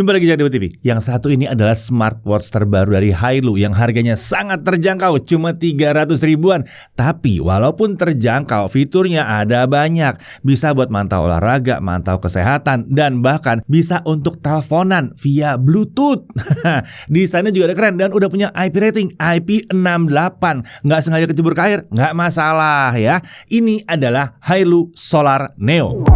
Jumpa lagi di TV. Yang satu ini adalah smartwatch terbaru dari Hailu yang harganya sangat terjangkau, cuma 300 ribuan. Tapi walaupun terjangkau, fiturnya ada banyak. Bisa buat mantau olahraga, mantau kesehatan, dan bahkan bisa untuk teleponan via Bluetooth. Desainnya juga ada keren dan udah punya IP rating IP68. Nggak sengaja kecebur ke air, nggak masalah ya. Ini adalah Hailu Solar Neo.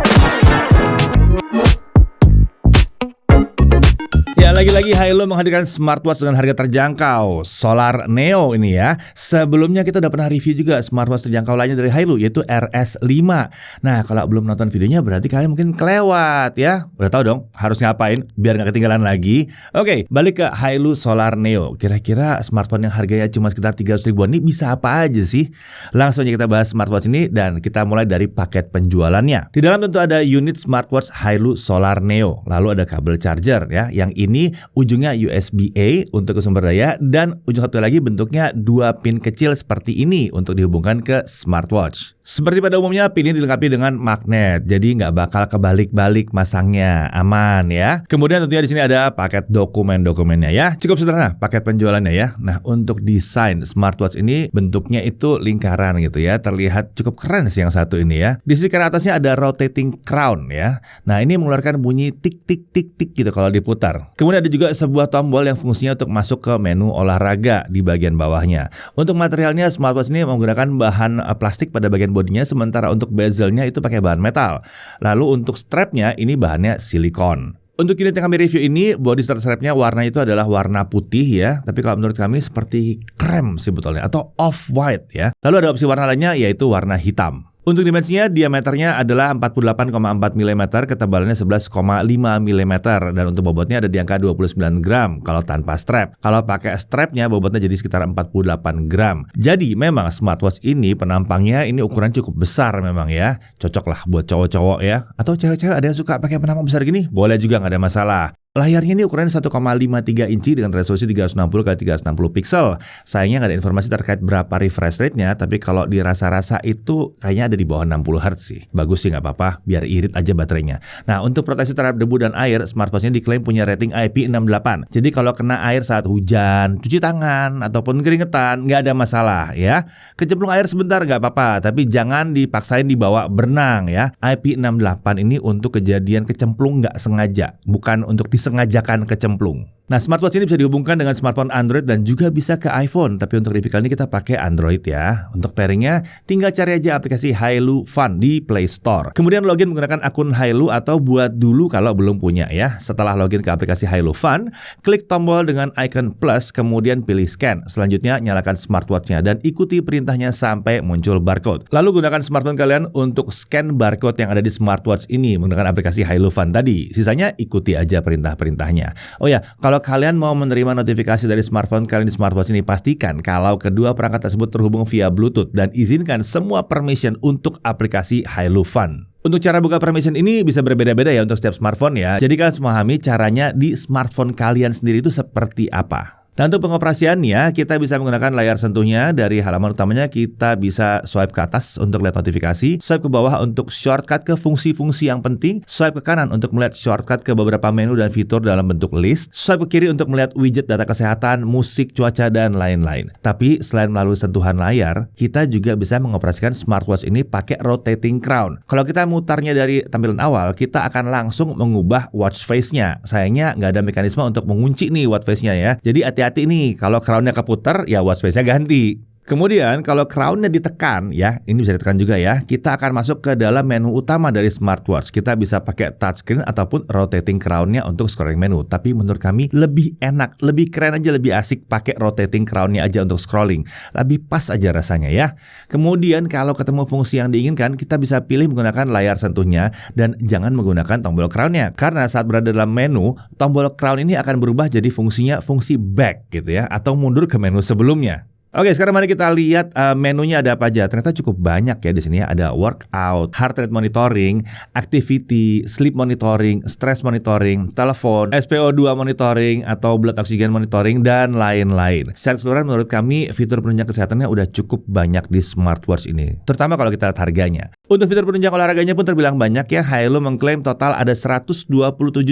Ya, lagi-lagi Hailu menghadirkan smartwatch dengan harga terjangkau, Solar Neo ini ya. Sebelumnya kita udah pernah review juga smartwatch terjangkau lainnya dari Hailu, yaitu RS5. Nah, kalau belum nonton videonya berarti kalian mungkin kelewat ya. Udah tahu dong harus ngapain biar nggak ketinggalan lagi. Oke, balik ke Hailu Solar Neo. Kira-kira smartphone yang harganya cuma sekitar 300 ribuan ini bisa apa aja sih? Langsung aja kita bahas smartwatch ini dan kita mulai dari paket penjualannya. Di dalam tentu ada unit smartwatch Hailu Solar Neo. Lalu ada kabel charger ya, yang ini ujungnya USB-A untuk ke sumber daya dan ujung satu lagi bentuknya 2 pin kecil seperti ini untuk dihubungkan ke smartwatch. Seperti pada umumnya, pin ini dilengkapi dengan magnet, jadi nggak bakal kebalik-balik masangnya, aman ya. Kemudian tentunya di sini ada paket dokumennya ya, cukup sederhana paket penjualannya ya. Nah, untuk desain smartwatch ini bentuknya itu lingkaran gitu ya, terlihat cukup keren sih yang satu ini ya. Di sisi kanan atasnya ada rotating crown ya. Nah, ini mengeluarkan bunyi tik tik tik tik gitu kalau diputar. Kemudian ada juga sebuah tombol yang fungsinya untuk masuk ke menu olahraga di bagian bawahnya. Untuk materialnya, smartwatch ini menggunakan bahan plastik pada bagian bodinya, sementara untuk bezelnya itu pakai bahan metal. Lalu untuk strapnya ini bahannya silikon. Untuk unit yang kami review ini, body strapnya warna itu adalah warna putih ya. Tapi kalau menurut kami seperti krem sebetulnya atau off-white ya. Lalu ada opsi warna lainnya yaitu warna hitam. Untuk dimensinya, diameternya adalah 48,4 mm, ketebalannya 11,5 mm, dan untuk bobotnya ada di angka 29 gram kalau tanpa strap. Kalau pakai strapnya, bobotnya jadi sekitar 48 gram. Jadi memang smartwatch ini penampangnya ini ukuran cukup besar memang ya. Cocok lah buat cowok-cowok ya. Atau cewek-cewek ada yang suka pakai penampang besar gini, boleh juga, nggak ada masalah. Layarnya ini ukurannya 1,53 inci dengan resolusi 360x360 pixel. Sayangnya nggak ada informasi terkait berapa refresh rate-nya, tapi kalau dirasa-rasa itu kayaknya ada di bawah 60 Hz sih. Bagus sih, nggak apa-apa, biar irit aja baterainya. Nah, untuk proteksi terhadap debu dan air, smartwatch ini diklaim punya rating IP68. Jadi kalau kena air saat hujan, cuci tangan, ataupun keringetan, nggak ada masalah ya. Kecemplung air sebentar nggak apa-apa, tapi jangan dipaksain dibawa berenang ya. IP68 ini untuk kejadian kecemplung nggak sengaja, bukan untuk disengajakan kecemplung. Nah, smartwatch ini bisa dihubungkan dengan smartphone Android dan juga bisa ke iPhone. Tapi untuk review kali ini kita pakai Android ya. Untuk pairingnya, tinggal cari aja aplikasi Hailu Fun di Play Store. Kemudian login menggunakan akun Hailu atau buat dulu kalau belum punya ya. Setelah login ke aplikasi Hailu Fun, klik tombol dengan icon plus, kemudian pilih scan. Selanjutnya nyalakan smartwatch-nya dan ikuti perintahnya sampai muncul barcode. Lalu gunakan smartphone kalian untuk scan barcode yang ada di smartwatch ini menggunakan aplikasi Hailu Fun tadi. Sisanya ikuti aja perintah-perintahnya. Oh ya, kalau kalian mau menerima notifikasi dari smartphone kalian di smartwatch ini, pastikan kalau kedua perangkat tersebut terhubung via Bluetooth dan izinkan semua permission untuk aplikasi Hailu Fun. Untuk cara buka permission ini bisa berbeda-beda ya untuk setiap smartphone ya. Jadi kalian harus memahami caranya di smartphone kalian sendiri itu seperti apa. Dan untuk pengoperasiannya, kita bisa menggunakan layar sentuhnya. Dari halaman utamanya kita bisa swipe ke atas untuk lihat notifikasi, swipe ke bawah untuk shortcut ke fungsi-fungsi yang penting, swipe ke kanan untuk melihat shortcut ke beberapa menu dan fitur dalam bentuk list, swipe ke kiri untuk melihat widget data kesehatan, musik, cuaca, dan lain-lain. Tapi selain melalui sentuhan layar, kita juga bisa mengoperasikan smartwatch ini pakai rotating crown. Kalau kita mutarnya dari tampilan awal, kita akan langsung mengubah watch face-nya. Sayangnya nggak ada mekanisme untuk mengunci nih watch face-nya ya. Jadi hati-hati nih, kalau crown-nya keputar, ya watch face-nya ganti. Kemudian kalau crown-nya ditekan ya, ini bisa ditekan juga ya, kita akan masuk ke dalam menu utama dari smartwatch. Kita bisa pakai touchscreen ataupun rotating crown-nya untuk scrolling menu. Tapi menurut kami lebih enak, lebih keren aja, lebih asik pakai rotating crown-nya aja untuk scrolling. Lebih pas aja rasanya ya. Kemudian kalau ketemu fungsi yang diinginkan, kita bisa pilih menggunakan layar sentuhnya dan jangan menggunakan tombol crown-nya. Karena saat berada dalam menu, tombol crown ini akan berubah jadi fungsinya fungsi back gitu ya, atau mundur ke menu sebelumnya. Oke, sekarang mari kita lihat menunya ada apa aja. Ternyata cukup banyak ya di sini ya. Ada workout, heart rate monitoring, activity, sleep monitoring, stress monitoring, telepon, SpO2 monitoring atau blood oxygen monitoring dan lain-lain. Secara keseluruhan menurut kami fitur penunjang kesehatannya udah cukup banyak di smartwatch ini. Terutama kalau kita lihat harganya. Untuk fitur penunjang olahraganya pun terbilang banyak ya. Hailu mengklaim total ada 127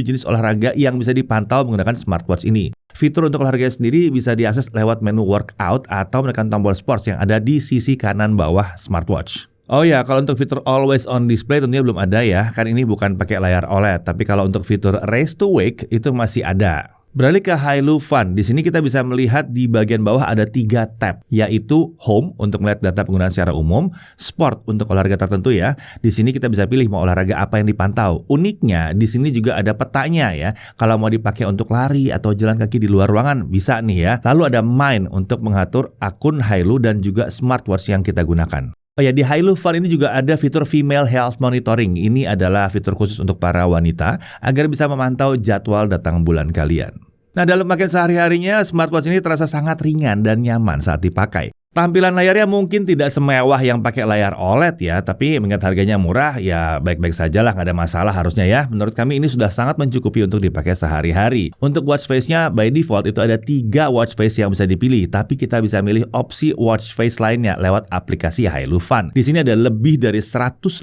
jenis olahraga yang bisa dipantau menggunakan smartwatch ini. Fitur untuk olahraga sendiri bisa diakses lewat menu workout atau menekan tombol sports yang ada di sisi kanan bawah smartwatch. Oh ya, kalau untuk fitur always on display tentunya belum ada ya, kan ini bukan pakai layar OLED. Tapi kalau untuk fitur race to wake itu masih ada. Beralih ke Hailu Fun, di sini kita bisa melihat di bagian bawah ada 3 tab, yaitu Home untuk melihat data penggunaan secara umum, Sport untuk olahraga tertentu ya. Di sini kita bisa pilih mau olahraga apa yang dipantau. Uniknya di sini juga ada petanya ya. Kalau mau dipakai untuk lari atau jalan kaki di luar ruangan bisa nih ya. Lalu ada Mind untuk mengatur akun Hailu dan juga smartwatch yang kita gunakan. Oh ya, di Hailu Fun ini juga ada fitur Female Health Monitoring. Ini adalah fitur khusus untuk para wanita agar bisa memantau jadwal datang bulan kalian. Nah, dalam pakai sehari-harinya, smartwatch ini terasa sangat ringan dan nyaman saat dipakai. Tampilan layarnya mungkin tidak semewah yang pakai layar OLED ya, tapi mengingat harganya murah, ya baik-baik saja lah, nggak ada masalah harusnya ya. Menurut kami ini sudah sangat mencukupi untuk dipakai sehari-hari. Untuk watch face-nya, by default itu ada 3 watch face yang bisa dipilih, tapi kita bisa milih opsi watch face lainnya lewat aplikasi Hailu Fun. Di sini ada lebih dari 150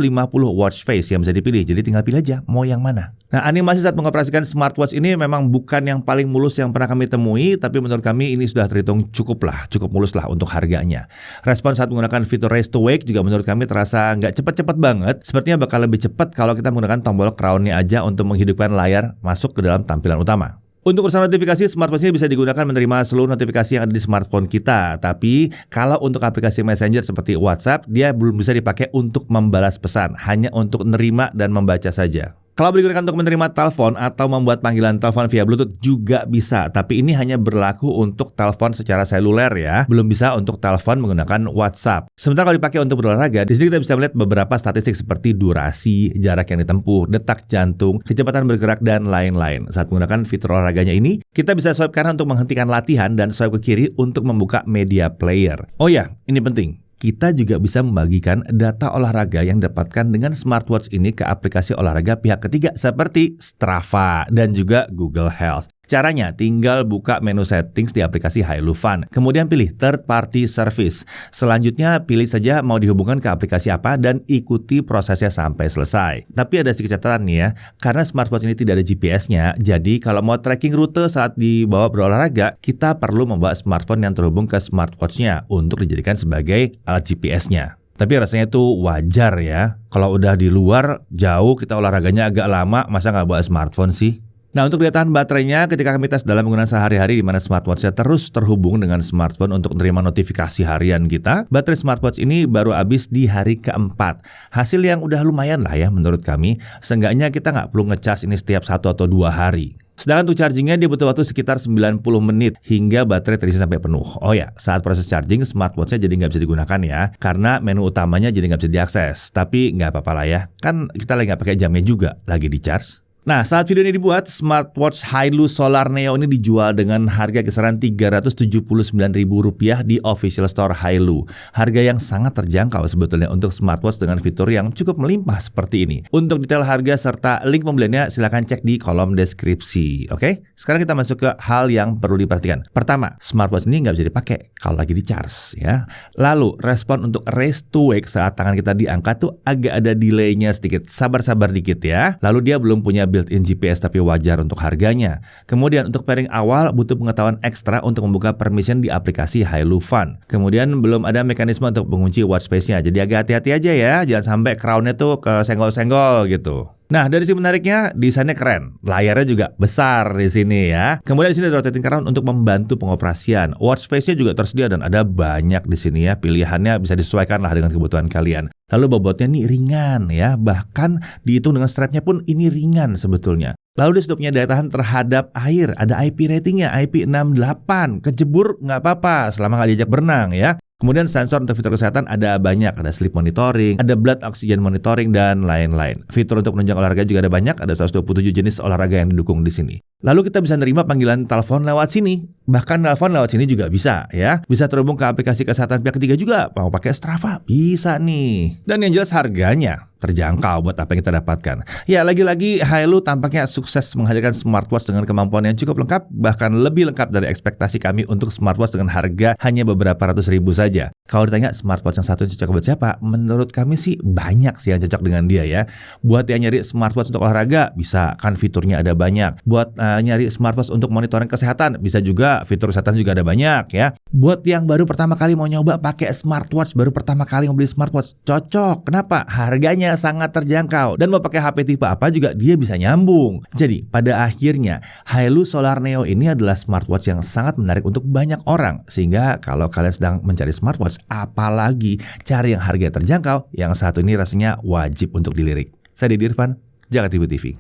watch face yang bisa dipilih, jadi tinggal pilih aja mau yang mana. Nah, animasi saat mengoperasikan smartwatch ini memang bukan yang paling mulus yang pernah kami temui, tapi menurut kami ini sudah terhitung cukup mulus lah untuk harganya. Respon saat menggunakan fitur Race to Wake juga menurut kami terasa nggak cepat-cepat banget. Sepertinya bakal lebih cepat kalau kita menggunakan tombol crown-nya aja untuk menghidupkan layar masuk ke dalam tampilan utama. Untuk urusan notifikasi, smartwatch ini bisa digunakan menerima seluruh notifikasi yang ada di smartphone kita. Tapi kalau untuk aplikasi Messenger seperti WhatsApp, dia belum bisa dipakai untuk membalas pesan, hanya untuk menerima dan membaca saja. Kalau digunakan untuk menerima telepon atau membuat panggilan telepon via Bluetooth juga bisa, tapi ini hanya berlaku untuk telepon secara seluler ya, belum bisa untuk telepon menggunakan WhatsApp. Sementara kalau dipakai untuk berolahraga, di sini kita bisa melihat beberapa statistik seperti durasi, jarak yang ditempuh, detak jantung, kecepatan bergerak, dan lain-lain. Saat menggunakan fitur olahraganya ini, kita bisa swipe kanan untuk menghentikan latihan dan swipe ke kiri untuk membuka media player. Oh ya, ini penting. Kita juga bisa membagikan data olahraga yang didapatkan dengan smartwatch ini ke aplikasi olahraga pihak ketiga seperti Strava dan juga Google Health. Caranya tinggal buka menu settings di aplikasi Hailu Fun, kemudian pilih third party service. Selanjutnya pilih saja mau dihubungkan ke aplikasi apa dan ikuti prosesnya sampai selesai. Tapi ada sedikit catatan nih ya, karena smartwatch ini tidak ada GPS-nya, jadi kalau mau tracking rute saat dibawa berolahraga, kita perlu membawa smartphone yang terhubung ke smartwatch-nya untuk dijadikan sebagai alat GPS-nya. Tapi rasanya itu wajar ya, kalau udah di luar jauh kita olahraganya agak lama, masa nggak bawa smartphone sih? Nah, untuk daya tahan baterainya ketika kami tes dalam penggunaan sehari-hari di mana smartwatch-nya terus terhubung dengan smartphone untuk menerima notifikasi harian kita, baterai smartwatch ini baru habis di hari keempat. Hasil yang udah lumayan lah ya menurut kami, seenggaknya kita nggak perlu ngecas ini setiap 1 atau 2 hari. Sedangkan untuk chargingnya dia butuh waktu sekitar 90 menit hingga baterai terisi sampai penuh. Oh ya, saat proses charging smartwatch-nya jadi nggak bisa digunakan ya, karena menu utamanya jadi nggak bisa diakses. Tapi nggak apa-apa lah ya, kan kita lagi nggak pakai jamnya juga, lagi di charge. Nah, saat video ini dibuat, smartwatch Hailu Solar Neo ini dijual dengan harga kisaran Rp379.000 di official store Hailu. Harga yang sangat terjangkau sebetulnya untuk smartwatch dengan fitur yang cukup melimpah seperti ini. Untuk detail harga serta link pembeliannya silahkan cek di kolom deskripsi. Oke? Sekarang kita masuk ke hal yang perlu diperhatikan. Pertama, smartwatch ini nggak bisa dipakai kalau lagi di charge ya. Lalu, respon untuk race to wake saat tangan kita diangkat tuh agak ada delay-nya sedikit. Sabar-sabar dikit ya. Lalu dia belum punya built-in GPS tapi wajar untuk harganya. Kemudian untuk pairing awal butuh pengetahuan ekstra untuk membuka permission di aplikasi Hailu Fun. Kemudian belum ada mekanisme untuk mengunci watch face-nya. Jadi agak hati-hati aja ya, jangan sampai crown-nya tuh kesenggol-senggol gitu. Nah, dari sisi menariknya, desainnya keren. Layarnya juga besar di sini ya. Kemudian di sini ada rotating crown untuk membantu pengoperasian. Watch face-nya juga tersedia dan ada banyak di sini ya. Pilihannya bisa disesuaikan lah dengan kebutuhan kalian. Lalu bobotnya nih ringan ya. Bahkan dihitung dengan strapnya pun ini ringan sebetulnya. Lalu dia sudah punya daya tahan terhadap air. Ada IP ratingnya, IP68. Kejebur nggak apa-apa selama nggak diajak berenang ya. Kemudian sensor untuk fitur kesehatan ada banyak, ada sleep monitoring, ada blood oxygen monitoring, dan lain-lain. Fitur untuk menunjang olahraga juga ada banyak, ada 127 jenis olahraga yang didukung di sini. Lalu kita bisa nerima panggilan telepon lewat sini. Bahkan telepon lewat sini juga bisa ya. Bisa terhubung ke aplikasi kesehatan pihak ketiga juga. Mau pakai Strava? Bisa nih. Dan yang jelas harganya terjangkau buat apa yang kita dapatkan. Ya lagi-lagi Hailu tampaknya sukses menghadirkan smartwatch dengan kemampuan yang cukup lengkap. Bahkan lebih lengkap dari ekspektasi kami untuk smartwatch dengan harga hanya beberapa ratus ribu saja. Kalau ditanya smartwatch yang satu cocok buat siapa? Menurut kami sih banyak sih yang cocok dengan dia ya. Buat yang nyari smartwatch untuk olahraga, bisa kan fiturnya ada banyak. Buat nyari smartwatch untuk monitoring kesehatan, bisa juga, fitur kesehatan juga ada banyak ya. Buat yang baru pertama kali mau nyoba pakai smartwatch, baru pertama kali mau beli smartwatch, cocok. Kenapa? Harganya sangat terjangkau. Dan mau pakai HP tipe apa juga dia bisa nyambung. Jadi pada akhirnya Hailu Solar Neo ini adalah smartwatch yang sangat menarik untuk banyak orang. Sehingga kalau kalian sedang mencari smartwatch, apalagi cari yang harga terjangkau, yang satu ini rasanya wajib untuk dilirik. Saya Didi Irfan, Jakarta Tribun TV.